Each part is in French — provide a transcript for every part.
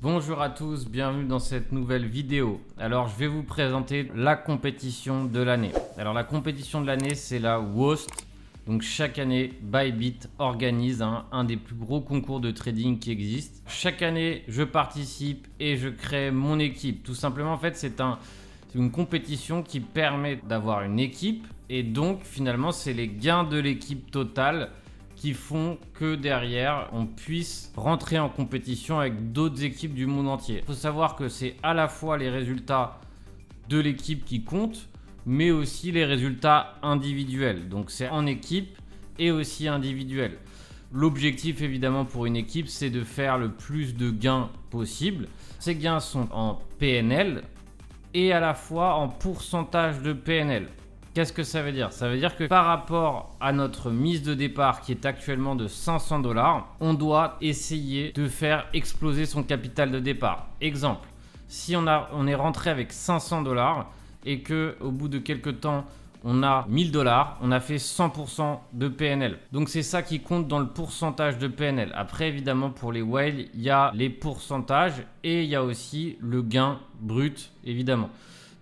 Bonjour à tous, bienvenue dans cette nouvelle vidéo. Alors je vais vous présenter la compétition de l'année. Alors la compétition de l'année c'est la WOST. Donc chaque année Bybit organise un des plus gros concours de trading qui existe. Chaque année je participe et je crée mon équipe. Tout simplement en fait c'est une compétition qui permet d'avoir une équipe et donc finalement c'est les gains de l'équipe totale qui font que derrière on puisse rentrer en compétition avec d'autres équipes du monde entier. Il faut savoir que c'est à la fois les résultats de l'équipe qui comptent, mais aussi les résultats individuels. Donc c'est en équipe et aussi individuel. L'objectif évidemment pour une équipe, c'est de faire le plus de gains possible. Ces gains sont en PNL et à la fois en pourcentage de PNL. Qu'est-ce que ça veut dire? Ça veut dire que par rapport à notre mise de départ qui est actuellement de 500 $, on doit essayer de faire exploser son capital de départ. Exemple, si on est rentré avec 500 $ et qu'au bout de quelques temps, on a 1000 $, on a fait 100% de PNL. Donc c'est ça qui compte dans le pourcentage de PNL. Après évidemment pour les whales, il y a les pourcentages et il y a aussi le gain brut évidemment.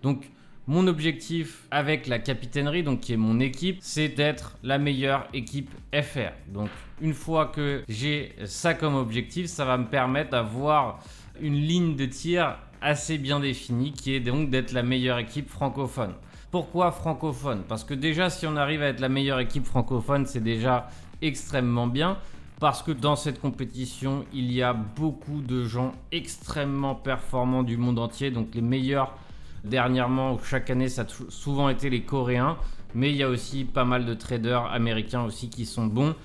Donc mon objectif avec la capitainerie, donc qui est mon équipe, c'est d'être la meilleure équipe FR. Donc une fois que j'ai ça comme objectif, ça va me permettre d'avoir une ligne de tir assez bien définie qui est donc d'être la meilleure équipe francophone. Pourquoi francophone? Parce que déjà si on arrive à être la meilleure équipe francophone, c'est déjà extrêmement bien. Parce que dans cette compétition, il y a beaucoup de gens extrêmement performants du monde entier. Donc les meilleurs dernièrement, chaque année, ça a souvent été les Coréens. Mais il y a aussi pas mal de traders américains aussi qui sont bons.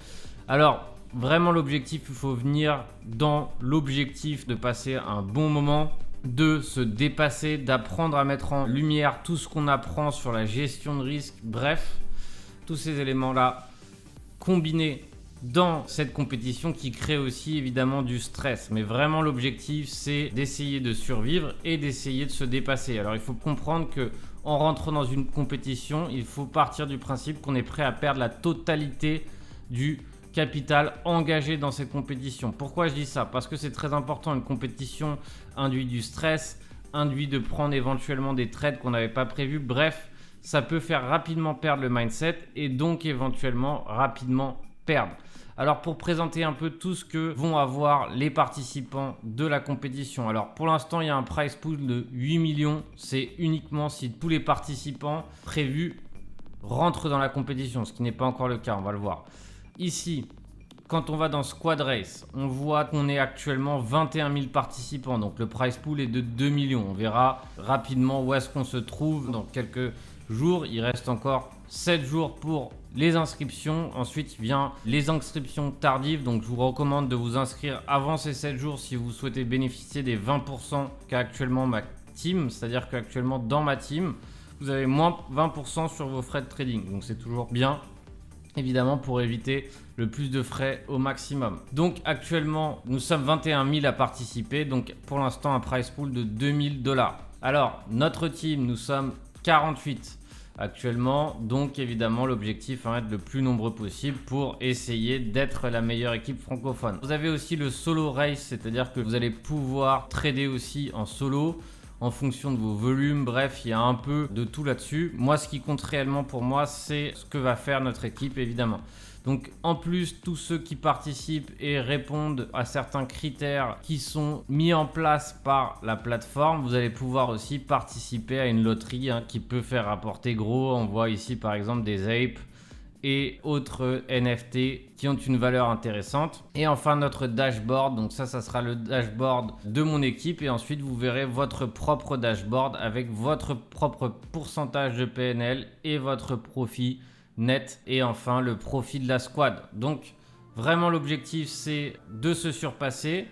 Alors vraiment l'objectif, il faut venir dans l'objectif de passer un bon moment, de se dépasser, d'apprendre à mettre en lumière tout ce qu'on apprend sur la gestion de risque. Bref, tous ces éléments-là combinés dans cette compétition qui crée aussi évidemment du stress. Mais vraiment l'objectif c'est d'essayer de survivre et d'essayer de se dépasser. Alors il faut comprendre que en rentrant dans une compétition, il faut partir du principe qu'on est prêt à perdre la totalité du capital engagé dans cette compétition. Pourquoi je dis ça? Parce que c'est très important. Une compétition induit du stress, induit de prendre éventuellement des trades qu'on n'avait pas prévus. Bref, ça peut faire rapidement perdre le mindset et donc éventuellement rapidement perdre. Alors pour présenter un peu tout ce que vont avoir les participants de la compétition. Alors pour l'instant il y a un prize pool de 8 millions. C'est uniquement si tous les participants prévus rentrent dans la compétition, ce qui n'est pas encore le cas, on va le voir. Ici, quand on va dans Squad Race, on voit qu'on est actuellement 21 000 participants. Donc le prize pool est de 2 millions. On verra rapidement où est-ce qu'on se trouve dans quelques jours. Il reste encore 7 jours pour les inscriptions. Ensuite, il vient les inscriptions tardives. Donc, je vous recommande de vous inscrire avant ces 7 jours si vous souhaitez bénéficier des 20% qu'a actuellement ma team. C'est-à-dire qu'actuellement, dans ma team, vous avez moins 20% sur vos frais de trading. Donc, c'est toujours bien, évidemment, pour éviter le plus de frais au maximum. Donc, actuellement, nous sommes 21 000 à participer. Donc, pour l'instant, un prize pool de 2 000 $. Alors, notre team, nous sommes 48 actuellement, donc évidemment l'objectif va être le plus nombreux possible pour essayer d'être la meilleure équipe francophone. Vous avez aussi le solo race, c'est-à-dire que vous allez pouvoir trader aussi en solo en fonction de vos volumes. Bref, il y a un peu de tout là-dessus. Moi, ce qui compte réellement pour moi, c'est ce que va faire notre équipe évidemment. Donc en plus, tous ceux qui participent et répondent à certains critères qui sont mis en place par la plateforme, vous allez pouvoir aussi participer à une loterie qui peut faire rapporter gros. On voit ici par exemple des apes et autres NFT qui ont une valeur intéressante. Et enfin notre dashboard, donc ça sera le dashboard de mon équipe et ensuite vous verrez votre propre dashboard avec votre propre pourcentage de PNL et votre profit net et enfin le profit de la squad. Donc vraiment l'objectif c'est de se surpasser,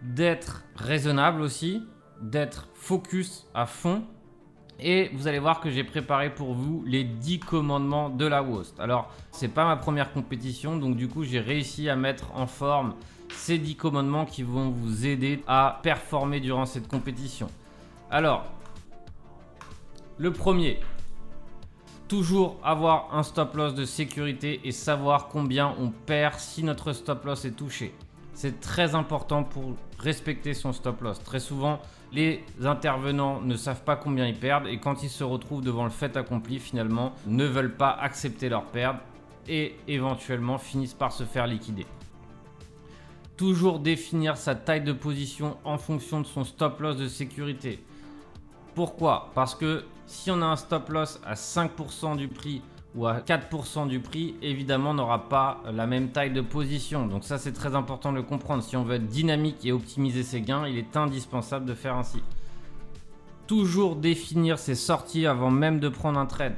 d'être raisonnable aussi, d'être focus à fond et vous allez voir que j'ai préparé pour vous les 10 commandements de la WOST. Alors c'est pas ma première compétition donc du coup j'ai réussi à mettre en forme ces 10 commandements qui vont vous aider à performer durant cette compétition. Alors le premier, toujours avoir un stop loss de sécurité et savoir combien on perd si notre stop loss est touché. C'est très important pour respecter son stop loss. Très souvent, les intervenants ne savent pas combien ils perdent et quand ils se retrouvent devant le fait accompli, finalement, ne veulent pas accepter leur perte et éventuellement finissent par se faire liquider. Toujours définir sa taille de position en fonction de son stop loss de sécurité. Pourquoi? Parce que si on a un stop loss à 5% du prix ou à 4% du prix, évidemment on n'aura pas la même taille de position. Donc ça c'est très important de le comprendre. Si on veut être dynamique et optimiser ses gains, il est indispensable de faire ainsi. Toujours définir ses sorties avant même de prendre un trade.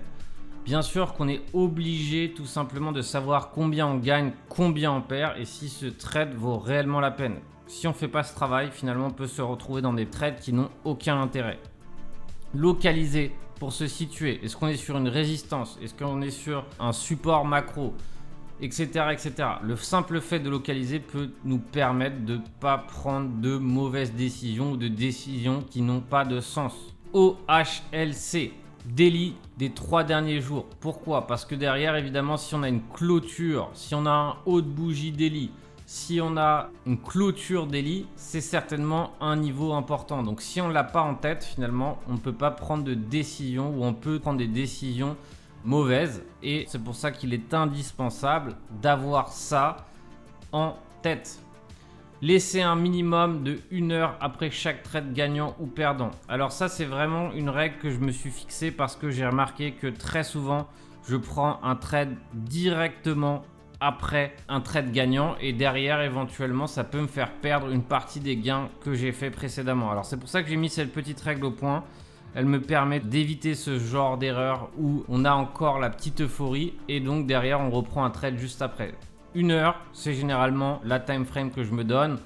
Bien sûr qu'on est obligé tout simplement de savoir combien on gagne, combien on perd et si ce trade vaut réellement la peine. Si on ne fait pas ce travail, finalement on peut se retrouver dans des trades qui n'ont aucun intérêt. Localiser pour se situer. Est-ce qu'on est sur une résistance? Est-ce qu'on est sur un support macro? Etc, etc. Le simple fait de localiser peut nous permettre de ne pas prendre de mauvaises décisions ou de décisions qui n'ont pas de sens. OHLC. Daily des 3 derniers jours. Pourquoi? Parce que derrière, évidemment, si on a une clôture, si on a un haut de bougie daily, si on a une clôture daily, c'est certainement un niveau important. Donc si on ne l'a pas en tête, finalement, on ne peut pas prendre de décision ou on peut prendre des décisions mauvaises. Et c'est pour ça qu'il est indispensable d'avoir ça en tête. Laisser un minimum de 1 heure après chaque trade gagnant ou perdant. Alors ça, c'est vraiment une règle que je me suis fixée parce que j'ai remarqué que très souvent, je prends un trade directement après un trade gagnant et derrière, éventuellement, ça peut me faire perdre une partie des gains que j'ai fait précédemment. Alors c'est pour ça que j'ai mis cette petite règle au point. Elle me permet d'éviter ce genre d'erreur où on a encore la petite euphorie et donc derrière, on reprend un trade juste après. 1 heure, c'est généralement la time frame que je me donne.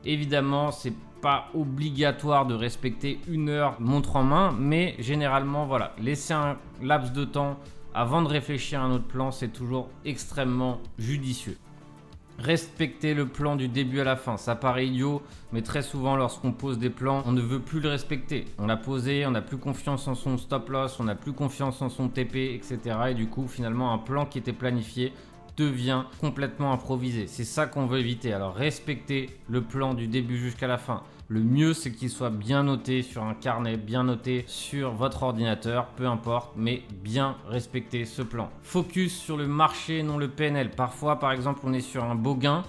Évidemment, c'est pas obligatoire de respecter 1 heure montre en main, mais généralement, voilà, laisser un laps de temps avant de réfléchir à un autre plan, c'est toujours extrêmement judicieux. Respecter le plan du début à la fin, ça paraît idiot, mais très souvent lorsqu'on pose des plans, on ne veut plus le respecter. On l'a posé, on n'a plus confiance en son stop loss, on n'a plus confiance en son TP, etc. Et du coup, finalement, un plan qui était planifié devient complètement improvisé. C'est ça qu'on veut éviter. Alors respectez le plan du début jusqu'à la fin. Le mieux, c'est qu'il soit bien noté sur un carnet, bien noté sur votre ordinateur, peu importe, mais bien respecter ce plan. Focus sur le marché, non le PNL. Parfois, par exemple, on est sur un beau gain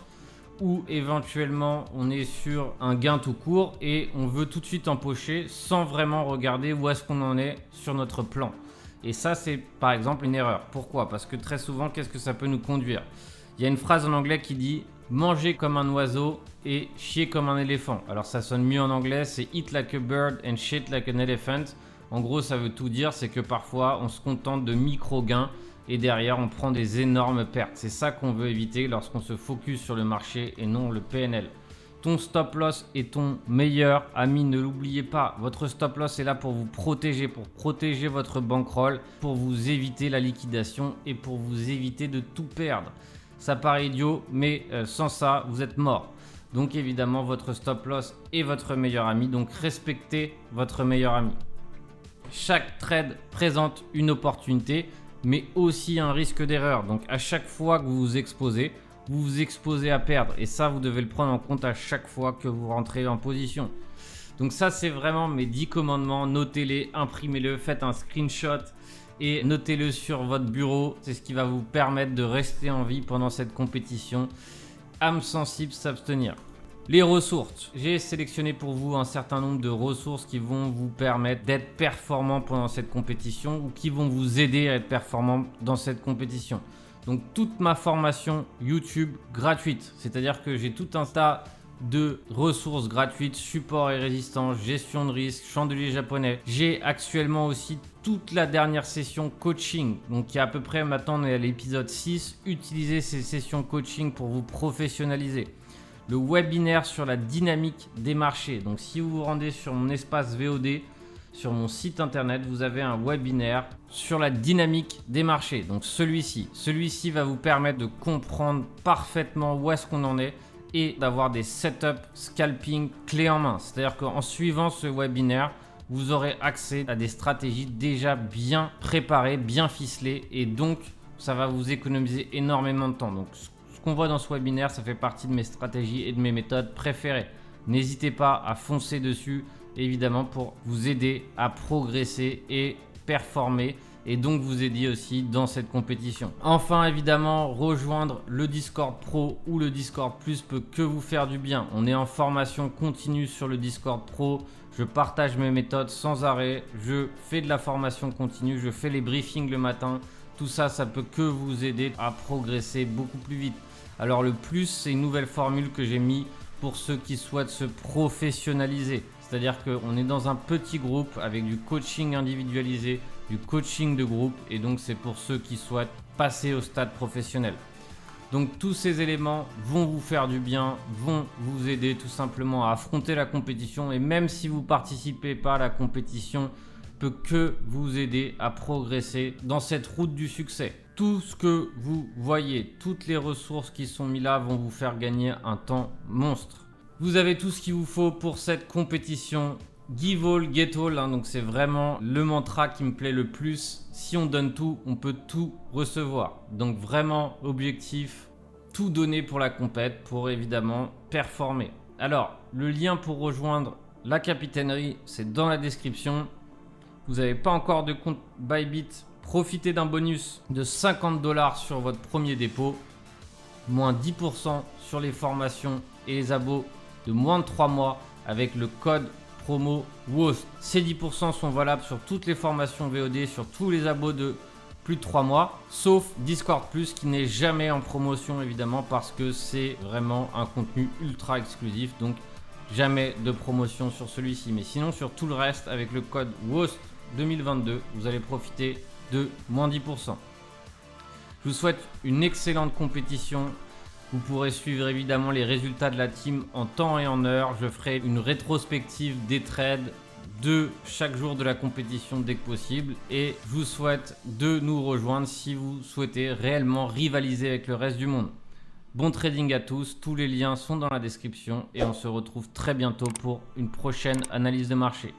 ou éventuellement on est sur un gain tout court et on veut tout de suite empocher sans vraiment regarder où est-ce qu'on en est sur notre plan. Et ça, c'est par exemple une erreur. Pourquoi? Parce que très souvent, qu'est-ce que ça peut nous conduire? Il y a une phrase en anglais qui dit « manger comme un oiseau et chier comme un éléphant ». Alors ça sonne mieux en anglais, c'est « eat like a bird and shit like an elephant ». En gros, ça veut tout dire, c'est que parfois, on se contente de micro-gains et derrière, on prend des énormes pertes. C'est ça qu'on veut éviter lorsqu'on se focus sur le marché et non le PNL. Ton stop loss est ton meilleur ami, ne l'oubliez pas. Votre stop loss est là pour vous protéger votre bankroll, pour vous éviter la liquidation et pour vous éviter de tout perdre. Ça paraît idiot, mais sans ça, vous êtes mort. Donc évidemment, votre stop loss est votre meilleur ami, donc respectez votre meilleur ami. Chaque trade présente une opportunité, mais aussi un risque d'erreur. Donc à chaque fois que vous vous exposez à perdre. Et ça, vous devez le prendre en compte à chaque fois que vous rentrez en position. Donc ça, c'est vraiment mes 10 commandements. Notez-les, imprimez-le, faites un screenshot et notez-le sur votre bureau. C'est ce qui va vous permettre de rester en vie pendant cette compétition. Âme sensible, s'abstenir. Les ressources. J'ai sélectionné pour vous un certain nombre de ressources qui vont vous permettre d'être performant pendant cette compétition ou qui vont vous aider à être performant dans cette compétition. Donc toute ma formation YouTube gratuite, c'est-à-dire que j'ai tout un tas de ressources gratuites, support et résistance, gestion de risque, chandelier japonais. J'ai actuellement aussi toute la dernière session coaching. Donc il y a à peu près, maintenant on est à l'épisode 6, utilisez ces sessions coaching pour vous professionnaliser. Le webinaire sur la dynamique des marchés. Donc si vous vous rendez sur mon espace VOD, sur mon site internet, vous avez un webinaire sur la dynamique des marchés. Donc celui-ci va vous permettre de comprendre parfaitement où est-ce qu'on en est et d'avoir des setups scalping clés en main. C'est-à-dire qu'en suivant ce webinaire, vous aurez accès à des stratégies déjà bien préparées, bien ficelées et donc ça va vous économiser énormément de temps. Donc ce qu'on voit dans ce webinaire, ça fait partie de mes stratégies et de mes méthodes préférées. N'hésitez pas à foncer dessus, évidemment, pour vous aider à progresser et performer, et donc vous aider aussi dans cette compétition. Enfin, évidemment, rejoindre le Discord Pro ou le Discord Plus peut que vous faire du bien. On est en formation continue sur le Discord Pro. Je partage mes méthodes sans arrêt. Je fais de la formation continue. Je fais les briefings le matin. Tout ça, ça peut que vous aider à progresser beaucoup plus vite. Alors le plus, c'est une nouvelle formule que j'ai mis pour ceux qui souhaitent se professionnaliser. C'est-à-dire qu'on est dans un petit groupe avec du coaching individualisé, du coaching de groupe, et donc c'est pour ceux qui souhaitent passer au stade professionnel. Donc tous ces éléments vont vous faire du bien, vont vous aider tout simplement à affronter la compétition, et même si vous ne participez pas à la compétition, peut que vous aider à progresser dans cette route du succès. Tout ce que vous voyez, toutes les ressources qui sont mises là vont vous faire gagner un temps monstre. Vous avez tout ce qu'il vous faut pour cette compétition. Give all, get all, hein, donc c'est vraiment le mantra qui me plaît le plus. Si on donne tout, on peut tout recevoir. Donc vraiment objectif, tout donner pour la compète, pour évidemment performer. Alors, le lien pour rejoindre la capitainerie, c'est dans la description. Vous n'avez pas encore de compte Bybit, profitez d'un bonus de 50 $ sur votre premier dépôt, moins 10% sur les formations et les abos de moins de 3 mois avec le code promo WOST. Ces 10% sont valables sur toutes les formations VOD, sur tous les abos de plus de 3 mois, sauf Discord Plus qui n'est jamais en promotion évidemment parce que c'est vraiment un contenu ultra exclusif, donc jamais de promotion sur celui-ci. Mais sinon sur tout le reste, avec le code WOST 2022, vous allez profiter de moins 10%. Je vous souhaite une excellente compétition. Vous pourrez suivre évidemment les résultats de la team en temps et en heure. Je ferai une rétrospective des trades de chaque jour de la compétition dès que possible. Et je vous souhaite de nous rejoindre si vous souhaitez réellement rivaliser avec le reste du monde. Bon trading à tous, tous les liens sont dans la description et on se retrouve très bientôt pour une prochaine analyse de marché.